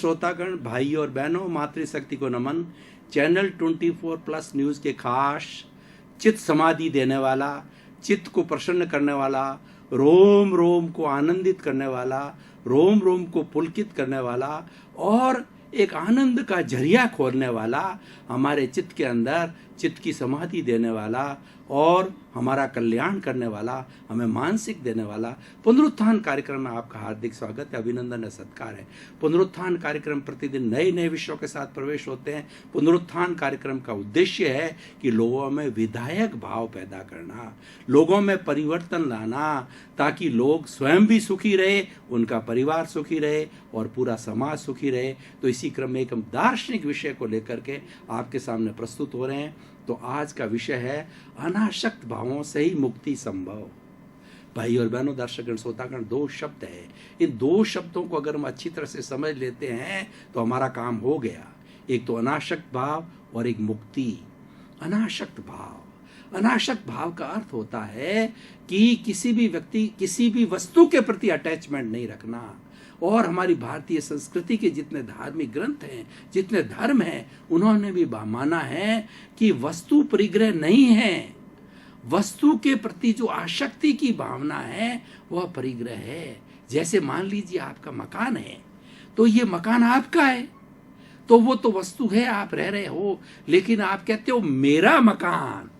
श्रोतागण, भाई और बहनों, मातृशक्ति को नमन। चैनल 24+ न्यूज के खास चित्त समाधि देने वाला, चित्त को प्रसन्न करने वाला, रोम रोम को आनंदित करने वाला, रोम रोम को पुलकित करने वाला और एक आनंद का जरिया खोलने वाला, हमारे चित्त के अंदर चित्त की समाधि देने वाला और हमारा कल्याण करने वाला, हमें मानसिक देने वाला पुनरुत्थान कार्यक्रम में आपका हार्दिक स्वागत है, अभिनंदन है, सत्कार है। पुनरुत्थान कार्यक्रम प्रतिदिन नए नए विषयों के साथ प्रवेश होते हैं। पुनरुत्थान कार्यक्रम का उद्देश्य है कि लोगों में विधायक भाव पैदा करना, लोगों में परिवर्तन लाना, ताकि लोग स्वयं भी सुखी रहे, उनका परिवार सुखी रहे और पूरा समाज सुखी रहे। तो इसी क्रम में एक दार्शनिक विषय को लेकर के आपके सामने प्रस्तुत हो रहे हैं। तो आज का विषय है अनासक्त भावों से ही मुक्ति संभव। भाई और बहनों, दर्शकगण, श्रोतागण, दो शब्द है। इन दो शब्दों को अगर हम अच्छी तरह से समझ लेते हैं तो हमारा काम हो गया। एक तो अनासक्त भाव और एक मुक्ति। अनासक्त भाव, अनासक्त भाव का अर्थ होता है कि किसी भी व्यक्ति, किसी भी वस्तु के प्रति अटैचमेंट नहीं रखना। और हमारी भारतीय संस्कृति के जितने धार्मिक ग्रंथ हैं, जितने धर्म हैं, उन्होंने भी माना है कि वस्तु परिग्रह नहीं है। वस्तु के प्रति जो आसक्ति की भावना है वह परिग्रह है। जैसे मान लीजिए आपका मकान है, तो ये मकान आपका है, तो वो तो वस्तु है, आप रह रहे हो, लेकिन आप कहते हो मेरा मकान।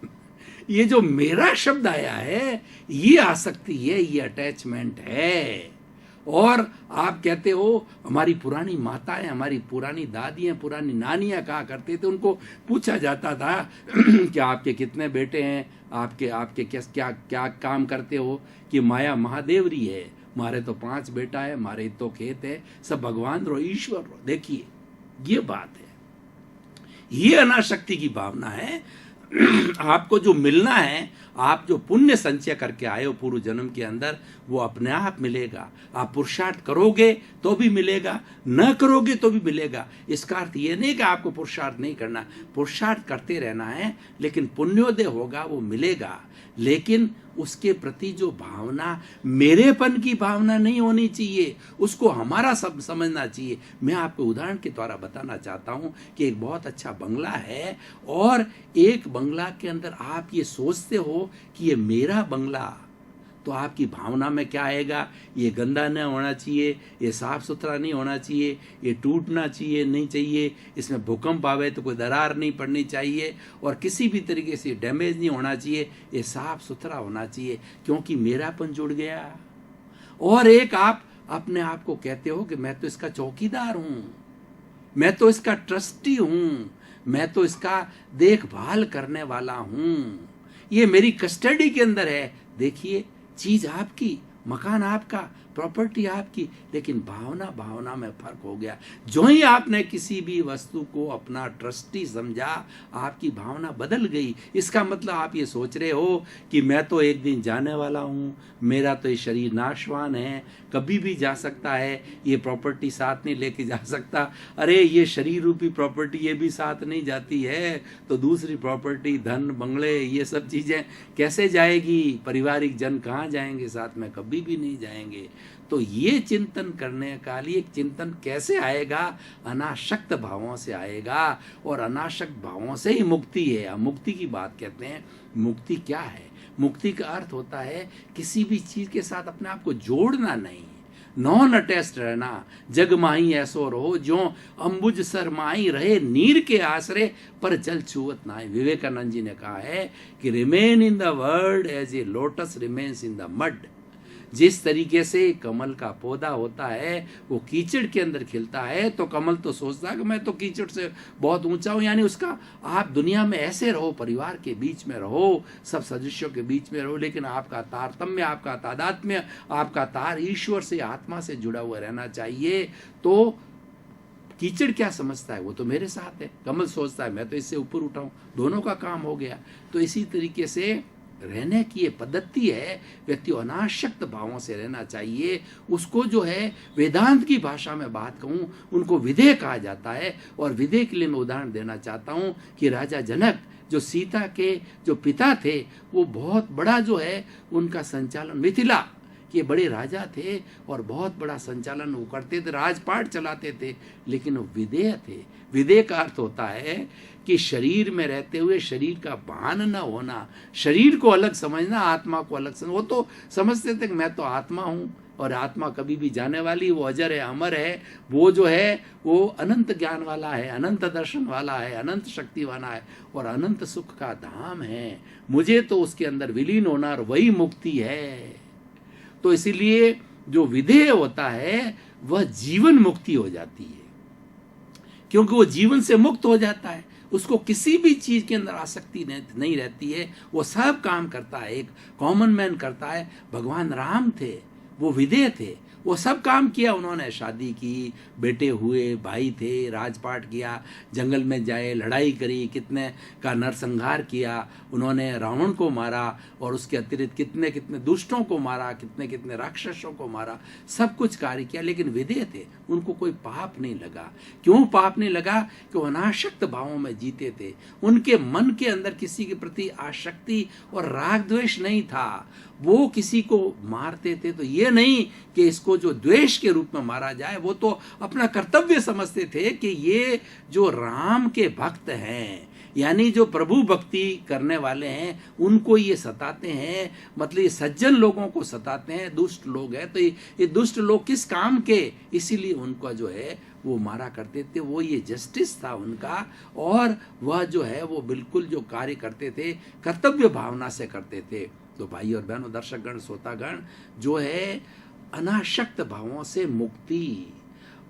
ये जो मेरा शब्द आया है, ये आसक्ति है, ये अटैचमेंट है। और आप कहते हो हमारी पुरानी माताएं, हमारी पुरानी दादियां, पुरानी नानियां कहा करते थे, उनको पूछा जाता था कि आपके कितने बेटे हैं, आपके क्या क्या काम करते हो, कि माया महादेवरी है, मारे तो 5 बेटा है, मारे तो खेत है, सब भगवान रो, ईश्वर रो। देखिए, ये बात है, ये अनासक्ति की भावना है। आपको जो मिलना है, आप जो पुण्य संचय करके आए हो पूर्व जन्म के अंदर, वो अपने आप मिलेगा। आप पुरुषार्थ करोगे तो भी मिलेगा, न करोगे तो भी मिलेगा। इसका अर्थ ये नहीं कि आपको पुरुषार्थ नहीं करना, पुरुषार्थ करते रहना है, लेकिन पुण्योदय होगा, वो मिलेगा। लेकिन उसके प्रति जो भावना, मेरेपन की भावना नहीं होनी चाहिए, उसको हमारा सब समझना चाहिए। मैं आपको उदाहरण के द्वारा बताना चाहता हूं कि एक बहुत अच्छा बंगला है और एक बंगला के अंदर आप ये सोचते हो कि ये मेरा बंगला, तो आपकी भावना में क्या आएगा? ये गंदा नहीं होना चाहिए, ये साफ सुथरा नहीं होना चाहिए, ये टूटना चाहिए नहीं चाहिए, इसमें भूकंप आवे तो कोई दरार नहीं पड़नी चाहिए और किसी भी तरीके से डैमेज नहीं होना चाहिए, ये साफ सुथरा होना चाहिए, क्योंकि मेरापन जुड़ गया। और एक आप अपने आप को कहते हो कि मैं तो इसका चौकीदार हूं, मैं तो इसका ट्रस्टी हूं, मैं तो इसका देखभाल करने वाला हूं, ये मेरी कस्टडी के अंदर है। देखिए, चीज आपकी, मकान आपका, प्रॉपर्टी आपकी, लेकिन भावना में फर्क हो गया। जो ही आपने किसी भी वस्तु को अपना ट्रस्टी समझा, आपकी भावना बदल गई। इसका मतलब आप ये सोच रहे हो कि मैं तो एक दिन जाने वाला हूँ, मेरा तो ये शरीर नाशवान है, कभी भी जा सकता है, ये प्रॉपर्टी साथ नहीं लेके जा सकता। अरे ये शरीर रूपी प्रॉपर्टी ये भी साथ नहीं जाती है, तो दूसरी प्रॉपर्टी, धन, बंगले, ये सब चीजें कैसे जाएगी? पारिवारिक जन कहाँ जाएंगे साथ में? कभी भी नहीं जाएंगे। तो ये चिंतन करने का लिए एक चिंतन कैसे आएगा? अनासक्त भावों से आएगा, और अनासक्त भावों से ही मुक्ति है। मुक्ति की बात कहते हैं। मुक्ति क्या है? मुक्ति का अर्थ होता है किसी भी चीज के साथ अपने आप को जोड़ना नहीं, नॉन अटैच्ड रहना। जग माही ऐसो रहो जो अंबुज सर माही रहे, नीर के आसरे पर जल छुअत नाय। विवेकानंद जी ने कहा है कि remain in the world as a lotus remains in the mud. जिस तरीके से कमल का पौधा होता है, वो कीचड़ के अंदर खिलता है, तो कमल तो सोचता है कि मैं तो कीचड़ से बहुत ऊंचा हूं। यानी उसका, आप दुनिया में ऐसे रहो, परिवार के बीच में रहो, सब सदस्यों के बीच में रहो, लेकिन आपका तारतम्य, आपका तादात्म्य, आपका तार ईश्वर से, आत्मा से जुड़ा हुआ रहना चाहिए। तो कीचड़ क्या समझता है? वो तो मेरे साथ है। कमल सोचता है मैं तो इससे ऊपर उठाऊं, दोनों का काम हो गया। तो इसी तरीके से रहने की ये पद्धति है। व्यक्ति अनासक्त भावों से रहना चाहिए। उसको जो है, वेदांत की भाषा में बात कहूँ, उनको विधेय कहा जाता है। और विधेय के लिए मैं उदाहरण देना चाहता हूँ कि राजा जनक, जो सीता के जो पिता थे, वो बहुत बड़ा जो है उनका संचालन, मिथिला कि ये बड़े राजा थे और बहुत बड़ा संचालन वो करते थे, राजपाट चलाते थे, लेकिन वो विदेह थे। विदेह का अर्थ होता है कि शरीर में रहते हुए शरीर का भान न होना, शरीर को अलग समझना, आत्मा को अलग समझना। वो तो समझते थे कि मैं तो आत्मा हूँ और आत्मा कभी भी जाने वाली, वो अजर है, अमर है, वो जो है वो अनंत ज्ञान वाला है, अनंत दर्शन वाला है, अनंत शक्ति वाला है और अनंत सुख का धाम है। मुझे तो उसके अंदर विलीन होना और वही मुक्ति है। तो इसीलिए जो विधेय होता है वह जीवन मुक्ति हो जाती है, क्योंकि वो जीवन से मुक्त हो जाता है, उसको किसी भी चीज के अंदर आसक्ति नहीं रहती है, वो सब काम करता है, एक कॉमन मैन करता है। भगवान राम थे, वो विधेय थे, वो सब काम किया उन्होंने, शादी की, बेटे हुए, भाई थे, राजपाट किया, जंगल में जाए, लड़ाई करी, कितने का नरसंहार किया उन्होंने, रावण को मारा और उसके अतिरिक्त कितने कितने दुष्टों को मारा, कितने कितने राक्षसों को मारा, सब कुछ कार्य किया, लेकिन विधेय थे, उनको कोई पाप नहीं लगा। क्यों पाप नहीं लगा? कि वो अनासक्त भावों में जीते थे, उनके मन के अंदर किसी के प्रति आसक्ति और राग द्वेष नहीं था। वो किसी को मारते थे तो ये नहीं कि इसको जो द्वेष के रूप में मारा जाए, वो तो अपना कर्तव्य समझते थे कि ये जो राम के भक्त हैं, यानी जो प्रभु भक्ति करने वाले हैं, उनको ये सताते हैं, मतलब ये सज्जन लोगों को सताते हैं, दुष्ट लोग हैं, तो ये दुष्ट लोग किस काम के, इसीलिए उनका जो है वो मारा करते थे। वो ये जस्टिस था उनका, और वह जो है वो बिल्कुल जो कार्य करते थे कर्तव्य भावना से करते थे। तो भाई और बहनों, दर्शकगण, श्रोतागण, जो है अनासक्त भावों से मुक्ति,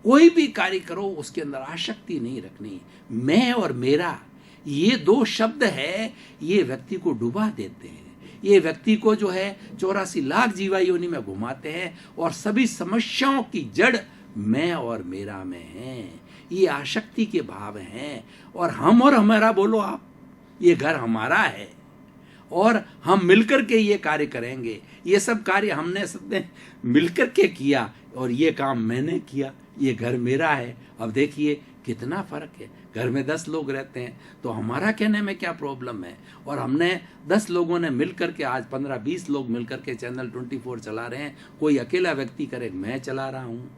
कोई भी कार्य करो उसके अंदर आसक्ति नहीं रखनी। मैं और मेरा, ये दो शब्द है, ये व्यक्ति को डुबा देते हैं, ये व्यक्ति को जो है 84 लाख जीवा योनि में घुमाते हैं और सभी समस्याओं की जड़ मैं और मेरा में है। ये आसक्ति के भाव हैं, और हम और हमारा बोलो आप, ये घर हमारा है और हम मिलकर के ये कार्य करेंगे। ये सब कार्य हमने सबने मिलकर के किया और ये काम मैंने किया, ये घर मेरा है। अब देखिए कितना फर्क है। घर में 10 लोग रहते हैं तो हमारा कहने में क्या प्रॉब्लम है, और हमने 10 लोगों ने मिलकर के, आज 15-20 लोग मिलकर के चैनल 24 चला रहे हैं। कोई अकेला व्यक्ति करे मैं चला रहा हूँ,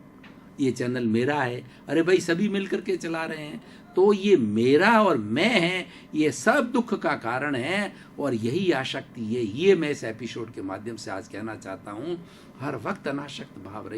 ये चैनल मेरा है, अरे भाई सभी मिलकर के चला रहे हैं। तो ये मेरा और मैं है, ये सब दुख का कारण है और यही आसक्ति है। ये मैं इस एपिसोड के माध्यम से आज कहना चाहता हूँ। हर वक्त अनासक्त भाव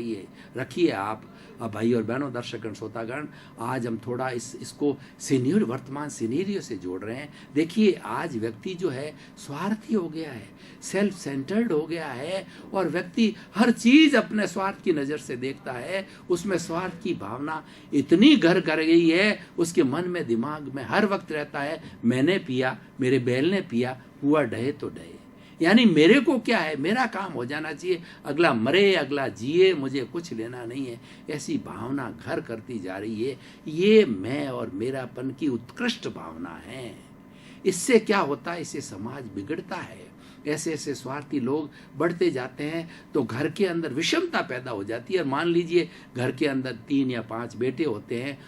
रखिए आप। अब भाई और बहनों, दर्शकगण, श्रोतागण, आज हम थोड़ा इसको सीनियर वर्तमान सीनेरियो से जोड़ रहे हैं। देखिए आज व्यक्ति जो है स्वार्थी हो गया है, सेल्फ सेंटर्ड हो गया है, और व्यक्ति हर चीज अपने स्वार्थ की नजर से देखता है। उसमें स्वार्थ की भावना इतनी घर कर गई है, उसके मन में, दिमाग में हर वक्त रहता है, मैंने पिया, मेरे बैल ने पिया, हुआ डहे तो डहे, यानी मेरे को क्या है, मेरा काम हो जाना चाहिए, अगला मरे अगला जिए, मुझे कुछ लेना नहीं है। ऐसी भावना घर करती जा रही है। ये मैं और मेरापन की उत्कृष्ट भावना है। इससे क्या होता है, इससे समाज बिगड़ता है। ऐसे ऐसे स्वार्थी लोग बढ़ते जाते हैं तो घर के अंदर विषमता पैदा हो जाती है। और मान लीजिए घर के अंदर 3 या 5 बेटे होते हैं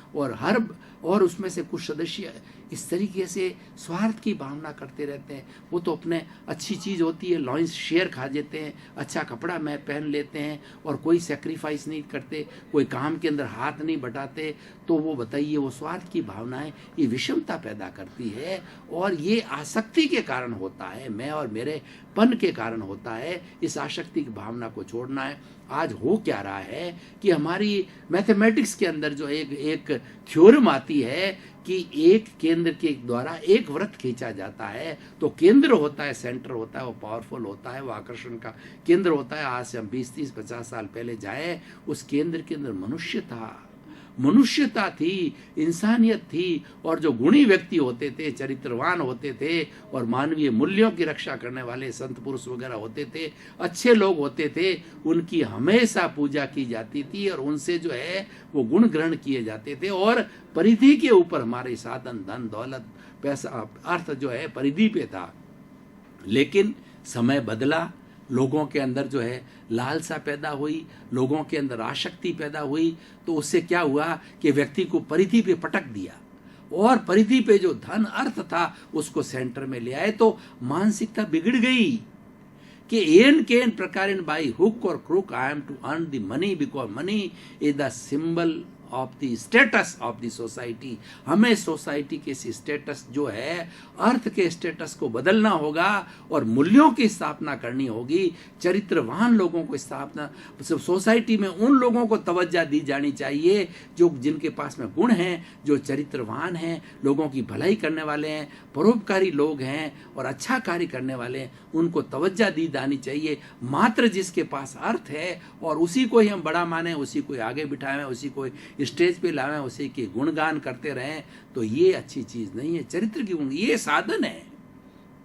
और उसमें से कुछ सदस्य इस तरीके से स्वार्थ की भावना करते रहते हैं। वो तो अपने अच्छी चीज़ होती है, लॉइंस शेयर खा देते हैं, अच्छा कपड़ा मैं पहन लेते हैं और कोई सेक्रीफाइस नहीं करते, कोई काम के अंदर हाथ नहीं बटाते। तो वो बताइए, वो स्वार्थ की भावनाएं ये विषमता पैदा करती है और ये आसक्ति के कारण होता है, मैं और मेरे पन के कारण होता है। इस आसक्ति की भावना को छोड़ना है। आज हो क्या रहा है कि हमारी मैथमेटिक्स के अंदर जो एक थ्योरम आती है कि एक केंद्र के द्वारा एक वृत्त खींचा जाता है, तो केंद्र होता है, सेंटर होता है, वो पावरफुल होता है, वो आकर्षण का केंद्र होता है। आज से हम 20, 30, 50 साल पहले जाए, उस केंद्र के अंदर मनुष्य था, मनुष्यता थी, इंसानियत थी, और जो गुणी व्यक्ति होते थे, चरित्रवान होते थे और मानवीय मूल्यों की रक्षा करने वाले संत पुरुष वगैरह होते थे, अच्छे लोग होते थे, उनकी हमेशा पूजा की जाती थी और उनसे जो है वो गुण ग्रहण किए जाते थे। और परिधि के ऊपर हमारे साधन, धन, दौलत, पैसा, अर्थ जो है परिधि पे था। लेकिन समय बदला, लोगों के अंदर जो है लालसा पैदा हुई, लोगों के अंदर आसक्ति पैदा हुई, तो उससे क्या हुआ कि व्यक्ति को परिधि पे पटक दिया और परिधि पे जो धन अर्थ था उसको सेंटर में ले आए, तो मानसिकता बिगड़ गई। कि एन केन प्रकार बाई हुक और crook I am to earn the money because money is the symbol of the status of the society. हमें सोसाइटी के स्टेटस जो है, अर्थ के स्टेटस को बदलना होगा और मूल्यों की स्थापना करनी होगी। चरित्रवान लोगों को स्थापना, सोसाइटी में उन लोगों को तवज्जो दी जानी चाहिए जो जिनके पास में गुण हैं, जो चरित्रवान हैं, लोगों की भलाई करने वाले हैं, परोपकारी लोग हैं और अच्छा कार्य करने वाले हैं, उनको तवज्जो दी जानी चाहिए। मात्र जिसके पास अर्थ है और उसी को ही हम बड़ा माने, उसी को आगे बिठाएं, उसी को स्टेज पे लावें, उसी के गुणगान करते रहें, तो ये अच्छी चीज नहीं है। चरित्र की गुण ये साधन है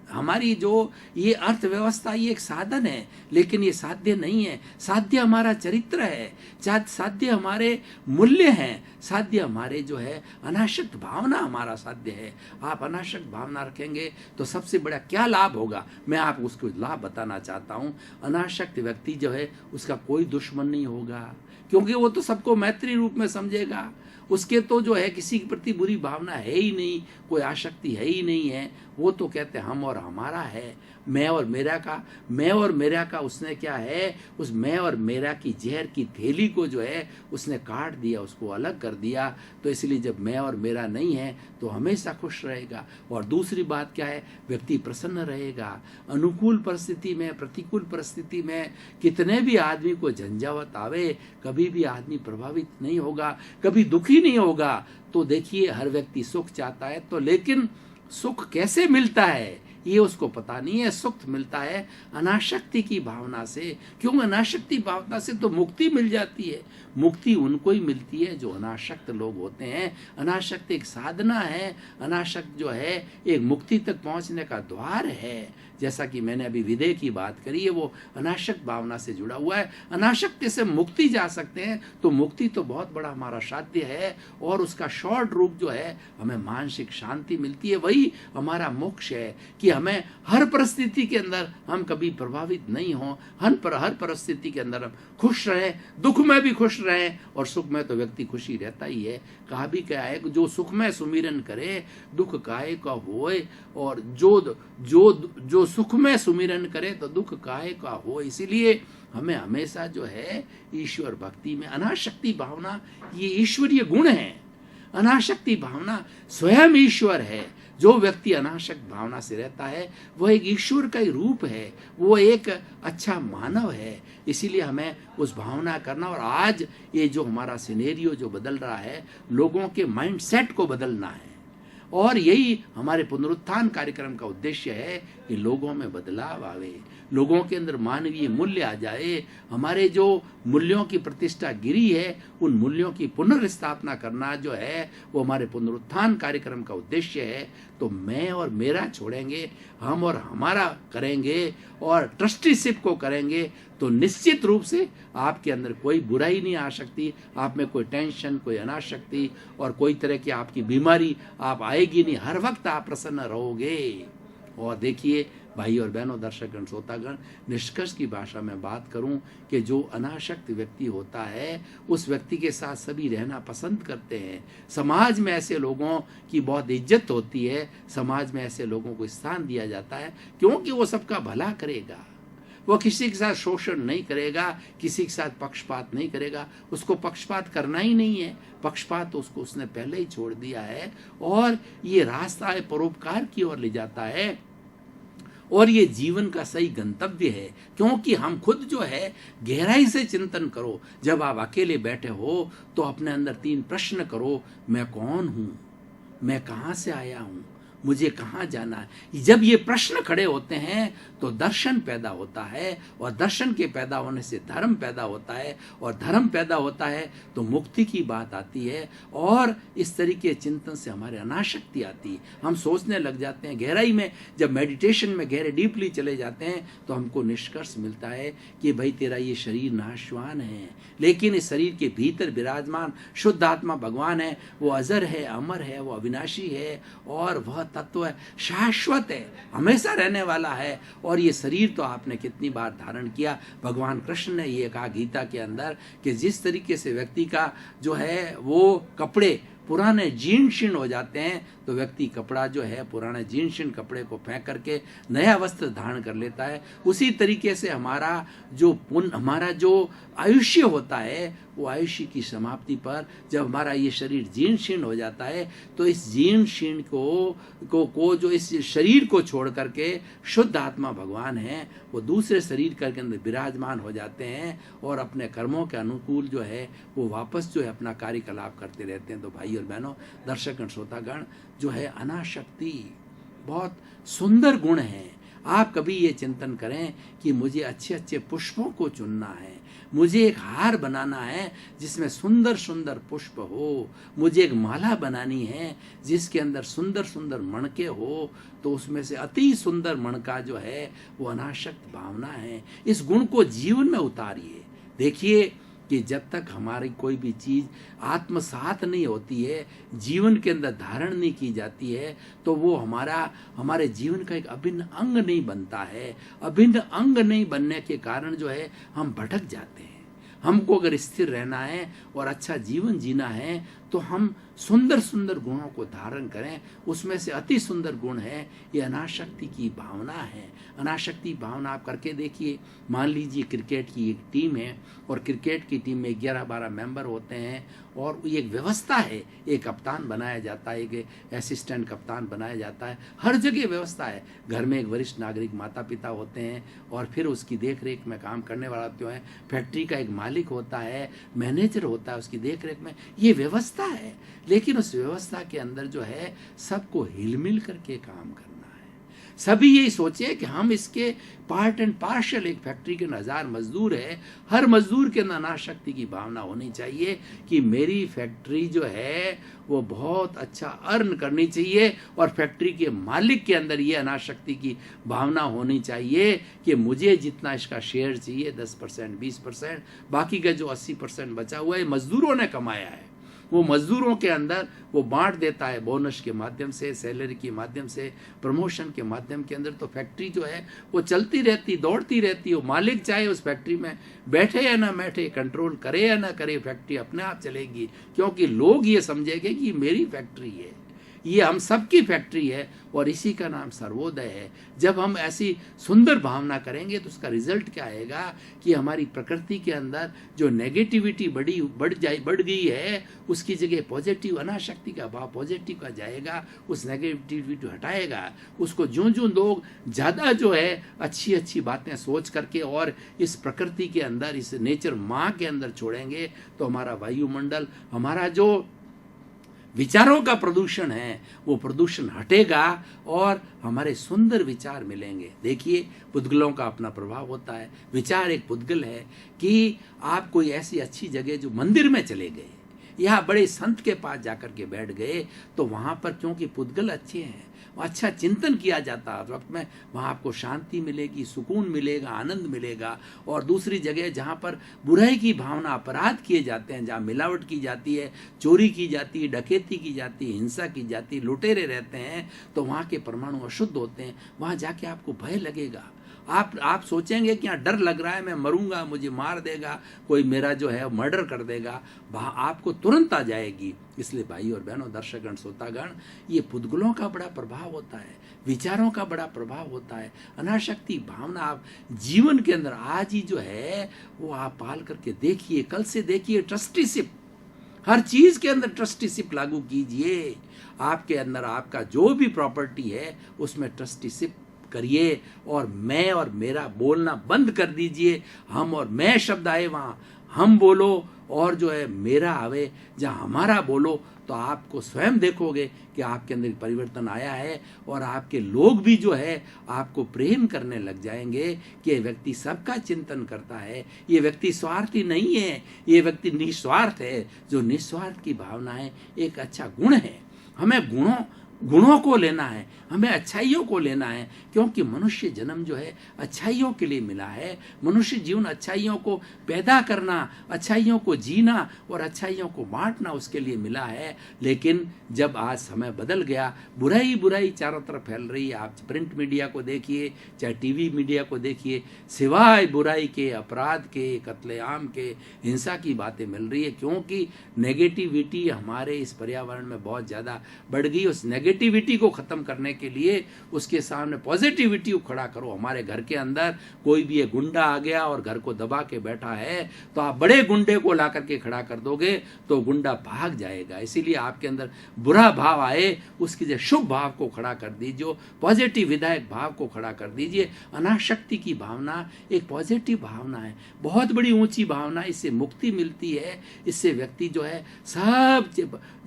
हमारी, जो ये अर्थव्यवस्था ये एक साधन है, लेकिन ये साध्य नहीं है। साध्य हमारा चरित्र है, साध्य हमारे मूल्य हैं, साध्य हमारे जो है अनासक्त भावना हमारा साध्य है। आप अनासक्त भावना रखेंगे तो सबसे बड़ा क्या लाभ होगा, मैं आपको उसको लाभ बताना चाहता हूँ। अनासक्त व्यक्ति जो है उसका कोई दुश्मन नहीं होगा, क्योंकि वो तो सबको मैत्री रूप में समझेगा। उसके तो जो है किसी के प्रति बुरी भावना है ही नहीं, कोई आसक्ति है ही नहीं है। वो तो कहते हम और हमारा है, मैं और मेरा का, मैं और मेरा का उसने क्या है, उस मैं और मेरा की जहर की थैली को जो है उसने काट दिया, उसको अलग कर दिया। तो इसलिए जब मैं और मेरा नहीं है तो हमेशा खुश रहेगा। और दूसरी बात क्या है, व्यक्ति प्रसन्न रहेगा। अनुकूल परिस्थिति में, प्रतिकूल परिस्थिति में कितने भी आदमी को झंझावत आवे, कभी भी आदमी प्रभावित नहीं होगा, कभी दुखी नहीं होगा। तो देखिए हर व्यक्ति सुख चाहता है, तो लेकिन सुख कैसे मिलता है ये उसको पता नहीं है। सुख मिलता है अनासक्ति की भावना से। क्यों? अनासक्ति भावना से तो मुक्ति मिल जाती है। मुक्ति उनको ही मिलती है जो अनासक्त लोग होते हैं। अनासक्त एक साधना है, अनासक्त जो है एक मुक्ति तक पहुंचने का द्वार है। जैसा कि मैंने अभी विदेह की बात करी है, वो अनासक्त भावना से जुड़ा हुआ है। अनासक्ति से मुक्ति जा सकते हैं, तो मुक्ति तो बहुत बड़ा हमारा साध्य है और उसका शॉर्ट रूप जो है हमें मानसिक शांति मिलती है। वही हमारा मोक्ष है कि हमें हर परिस्थिति के अंदर हम कभी प्रभावित नहीं हो, हर परिस्थिति के अंदर हम खुश रहें, दुख में भी खुश रहें और सुख में तो व्यक्ति खुशी रहता ही है। कहा भी क्या है, जो सुख में सुमिरन करे दुख काहे का होए, और जो सुख में सुमिरन करे तो दुख काहे का हो। इसीलिए हमें हमेशा जो है ईश्वर भक्ति में, अनासक्ति भावना ये ईश्वरीय गुण है। अनासक्ति भावना स्वयं ईश्वर है। जो व्यक्ति अनासक्त भावना से रहता है वह एक ईश्वर का ही रूप है, वो एक अच्छा मानव है। इसीलिए हमें उस भावना करना, और आज ये जो हमारा सिनेरियो जो बदल रहा है, लोगों के माइंडसेट को बदलना है। और यही हमारे पुनरुत्थान कार्यक्रम का उद्देश्य है कि लोगों में बदलाव आवे, लोगों के अंदर मानवीय मूल्य आ जाए। हमारे जो मूल्यों की प्रतिष्ठा गिरी है, उन मूल्यों की पुनर्स्थापना करना जो है वो हमारे पुनरुत्थान कार्यक्रम का उद्देश्य है। तो मैं और मेरा छोड़ेंगे, हम और हमारा करेंगे और ट्रस्टीशिप को करेंगे, तो निश्चित रूप से आपके अंदर कोई बुराई नहीं आ सकती, आप में कोई टेंशन, कोई अनासक्ति और कोई तरह की आपकी बीमारी आप आएगी नहीं। हर वक्त आप प्रसन्न रहोगे। और देखिए भाई और बहनों, दर्शकगण, श्रोतागण, निष्कर्ष की भाषा में बात करूं कि जो अनासक्त व्यक्ति होता है उस व्यक्ति के साथ सभी रहना पसंद करते हैं। समाज में ऐसे लोगों की बहुत इज्जत होती है, समाज में ऐसे लोगों को स्थान दिया जाता है, क्योंकि वो सबका भला करेगा। वो किसी के साथ शोषण नहीं करेगा, किसी के साथ पक्षपात नहीं करेगा। उसको पक्षपात करना ही नहीं है, पक्षपात तो उसको उसने पहले ही छोड़ दिया है। और ये रास्ता है परोपकार की ओर ले जाता है, और ये जीवन का सही गंतव्य है। क्योंकि हम खुद जो है गहराई से चिंतन करो। जब आप अकेले बैठे हो तो अपने अंदर 3 प्रश्न करो। मैं कौन हूँ, मैं कहाँ से आया हूँ, मुझे कहाँ जाना है। जब ये प्रश्न खड़े होते हैं तो दर्शन पैदा होता है, और दर्शन के पैदा होने से धर्म पैदा होता है, और धर्म पैदा होता है तो मुक्ति की बात आती है। और इस तरीके चिंतन से हमारे अनासक्ति आती है। हम सोचने लग जाते हैं गहराई में। जब मेडिटेशन में गहरे डीपली चले जाते हैं तो हमको निष्कर्ष मिलता है कि भाई तेरा ये शरीर नाशवान है, लेकिन इस शरीर के भीतर विराजमान शुद्ध आत्मा भगवान है। वो अजर है, अमर है, वो अविनाशी है, और वह तत्व है, शाश्वत है, हमेशा रहने वाला है। और ये शरीर तो आपने कितनी बार धारण किया। भगवान कृष्ण ने ये कहा गीता के अंदर कि जिस तरीके से व्यक्ति का जो है वो कपड़े पुराने जीर्ण शीर्ण हो जाते हैं, तो तो व्यक्ति कपड़ा जो है पुराने जीन शीन कपड़े को फेंक करके नया वस्त्र धारण कर लेता है। उसी तरीके से हमारा जो आयुष्य होता है, वो आयुष्य की समाप्ति पर जब हमारा ये शरीर जीर्ण शीर्ण हो जाता है, तो इस जीर्ण शीर्ण को जो इस शरीर को छोड़ करके शुद्ध आत्मा भगवान है, वो दूसरे शरीर के अंदर विराजमान हो जाते हैं और अपने कर्मों के अनुकूल जो है वो वापस जो है अपना कार्यकलाप करते रहते हैं। तो भाई और बहनों, दर्शकगण, श्रोतागण, जो है अनाशक्ति बहुत सुंदर गुण है। आप कभी ये चिंतन करें कि मुझे अच्छे अच्छे पुष्पों को चुनना है, मुझे एक हार बनाना है जिसमें सुंदर सुंदर पुष्प हो, मुझे एक माला बनानी है जिसके अंदर सुंदर सुंदर मणके हो, तो उसमें से अति सुंदर मणका जो है वो अनासक्त भावना है। इस गुण को जीवन में उतारिए। देखिए कि जब तक हमारी कोई भी चीज़ आत्मसात नहीं होती है, जीवन के अंदर धारण नहीं की जाती है, तो वो हमारे जीवन का एक अभिन्न अंग नहीं बनता है। अभिन्न अंग नहीं बनने के कारण जो है हम भटक जाते हैं। हमको अगर स्थिर रहना है और अच्छा जीवन जीना है, तो हम सुंदर सुंदर गुणों को धारण करें। उसमें से अति सुंदर गुण है ये अनासक्ति की भावना है। अनासक्ति भावना आप करके देखिए। मान लीजिए क्रिकेट की एक टीम है और क्रिकेट की टीम में 11-12 मेंबर होते हैं और एक व्यवस्था है, एक कप्तान बनाया जाता है, एक असिस्टेंट कप्तान बनाया जाता है, हर जगह व्यवस्था है। घर में एक वरिष्ठ नागरिक माता पिता होते हैं और फिर उसकी देख रेख में काम करने वाला जो है, फैक्ट्री का एक मालिक होता है, मैनेजर होता है, उसकी देख रेख में ये व्यवस्था है। लेकिन उस व्यवस्था के अंदर जो है सबको हिलमिल करके काम करना है। सभी यही सोचे कि हम इसके पार्ट एंड पार्शल, एक फैक्ट्री के 1000 मजदूर है, हर मजदूर के अंदर अनासक्ति की भावना होनी चाहिए कि मेरी फैक्ट्री जो है वो बहुत अच्छा अर्न करनी चाहिए, और फैक्ट्री के मालिक के अंदर ये अनासक्ति की भावना होनी चाहिए कि मुझे जितना इसका शेयर चाहिए 10%, 20%, बाकी का जो 80% बचा हुआ है मजदूरों ने कमाया है, वो मजदूरों के अंदर वो बांट देता है बोनस के माध्यम से, सैलरी के माध्यम से, प्रमोशन के माध्यम के अंदर। तो फैक्ट्री जो है वो चलती रहती, दौड़ती रहती। वो मालिक चाहे उस फैक्ट्री में बैठे या ना बैठे, कंट्रोल करे या ना करे, फैक्ट्री अपने आप चलेगी, क्योंकि लोग ये समझेंगे कि मेरी फैक्ट्री है, ये हम सबकी फैक्ट्री है, और इसी का नाम सर्वोदय है। जब हम ऐसी सुंदर भावना करेंगे तो उसका रिजल्ट क्या आएगा कि हमारी प्रकृति के अंदर जो नेगेटिविटी बढ़ गई है, उसकी जगह पॉजिटिव, अनासक्ति का भाव पॉजिटिव का जाएगा, उस नेगेटिविटी हटाएगा। उसको जो लोग ज़्यादा जो है अच्छी अच्छी बातें सोच करके और इस प्रकृति के अंदर, इस नेचर माँ के अंदर छोड़ेंगे, तो हमारा वायुमंडल, हमारा जो विचारों का प्रदूषण है वो प्रदूषण हटेगा और हमारे सुंदर विचार मिलेंगे। देखिए, पुद्गलों का अपना प्रभाव होता है। विचार एक पुद्गल है कि आप कोई ऐसी अच्छी जगह, जो मंदिर में चले गए या बड़े संत के पास जाकर के बैठ गए, तो वहाँ पर क्योंकि पुद्गल अच्छे हैं, अच्छा चिंतन किया जाता है, वक्त में वहाँ आपको शांति मिलेगी, सुकून मिलेगा, आनंद मिलेगा। और दूसरी जगह जहाँ पर बुराई की भावना, अपराध किए जाते हैं, जहाँ मिलावट की जाती है, चोरी की जाती है, डकैती की जाती है, हिंसा की जाती है, लुटेरे रहते हैं, तो वहाँ के परमाणु अशुद्ध होते हैं। वहाँ जाके आपको भय लगेगा। आप सोचेंगे कि यहाँ डर लग रहा है, मैं मरूंगा, मुझे मार देगा, कोई मेरा जो है मर्डर कर देगा, वहाँ आपको तुरंत आ जाएगी। इसलिए भाई और बहनों, दर्शकगण, श्रोतागण, ये पुद्गलों का बड़ा प्रभाव होता है, विचारों का बड़ा प्रभाव होता है। अनासक्ति भावना आप जीवन के अंदर आज ही जो है वो आप पाल करके देखिए। कल से देखिए, ट्रस्टीशिप, हर चीज के अंदर ट्रस्टीशिप लागू कीजिए। आपके अंदर आपका जो भी प्रॉपर्टी है उसमें ट्रस्टीशिप करिए, और मैं और मेरा बोलना बंद कर दीजिए। हम और मैं शब्द आए वहाँ हम बोलो, और जो है मेरा आवे जहाँ हमारा बोलो, तो आपको स्वयं देखोगे कि आपके अंदर परिवर्तन आया है, और आपके लोग भी जो है आपको प्रेम करने लग जाएंगे कि ये व्यक्ति सबका चिंतन करता है, ये व्यक्ति स्वार्थी नहीं है, ये व्यक्ति निस्वार्थ है। जो निस्वार्थ की भावना है एक अच्छा गुण है। हमें गुणों को लेना है, हमें अच्छाइयों को लेना है, क्योंकि मनुष्य जन्म जो है अच्छाइयों के लिए मिला है। मनुष्य जीवन अच्छाइयों को पैदा करना, अच्छाइयों को जीना और अच्छाइयों को बांटना उसके लिए मिला है। लेकिन जब आज समय बदल गया, बुराई चारों तरफ फैल रही है। आप प्रिंट मीडिया को देखिए, चाहे टीवी मीडिया को देखिए, सिवाय बुराई के, अपराध के, कत्लेआम के, हिंसा की बातें मिल रही है, क्योंकि नेगेटिविटी हमारे इस पर्यावरण में बहुत ज़्यादा बढ़ गई। उस नेगेटिविटी को ख़त्म करने के लिए उसके सामने पॉजिटिविटी को खड़ा करो। हमारे घर के अंदर कोई भी एक गुंडा आ गया और घर को दबा के बैठा है, तो आप बड़े गुंडे को ला करके खड़ा कर दोगे तो गुंडा भाग जाएगा। इसीलिए आपके अंदर बुरा भाव आए, उसकी जो शुभ भाव को खड़ा कर दीजिए, पॉजिटिव विधायक भाव को खड़ा कर दीजिए। अनाशक्ति की भावना एक पॉजिटिव भावना है, बहुत बड़ी ऊंची भावना। इससे मुक्ति मिलती है, इससे व्यक्ति जो है सब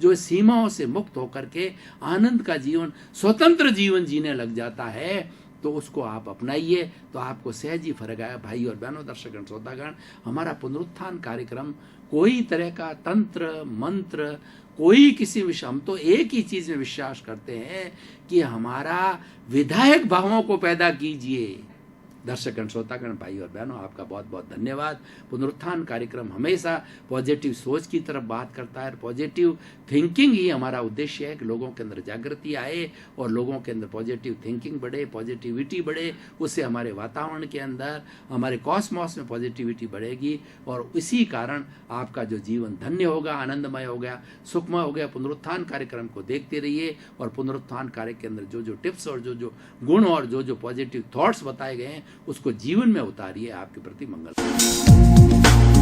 जो सीमाओं से मुक्त होकर के आनंद का जीवन, स्वतंत्र जीवन जीने लग जाता है। तो उसको आप अपनाइए तो आपको सहज ही फर्क आएगा। भाई और बहनों, दर्शकगण, श्रोतागण, हमारा पुनरुत्थान कार्यक्रम कोई तरह का तंत्र मंत्र, कोई किसी विषय, हम तो एक ही चीज में विश्वास करते हैं कि हमारा विधायक भावों को पैदा कीजिए। दर्शकगण, श्रोतागण, भाई और बहनों, आपका बहुत बहुत धन्यवाद। पुनरुत्थान कार्यक्रम हमेशा पॉजिटिव सोच की तरफ बात करता है। पॉजिटिव थिंकिंग ही हमारा उद्देश्य है कि लोगों के अंदर जागृति आए और लोगों के अंदर पॉजिटिव थिंकिंग बढ़े, पॉजिटिविटी बढ़े। उससे हमारे वातावरण के अंदर, हमारे कॉस्मॉस में पॉजिटिविटी बढ़ेगी और इसी कारण आपका जो जीवन धन्य होगा, आनंदमय हो गया, सुखमय हो गया। पुनरुत्थान कार्यक्रम को देखते रहिए और पुनरुत्थान कार्य के अंदर जो जो टिप्स और जो जो गुण और जो जो पॉजिटिव थॉट्स बताए गए हैं उसको जीवन में उतारिए। आपके प्रति मंगल।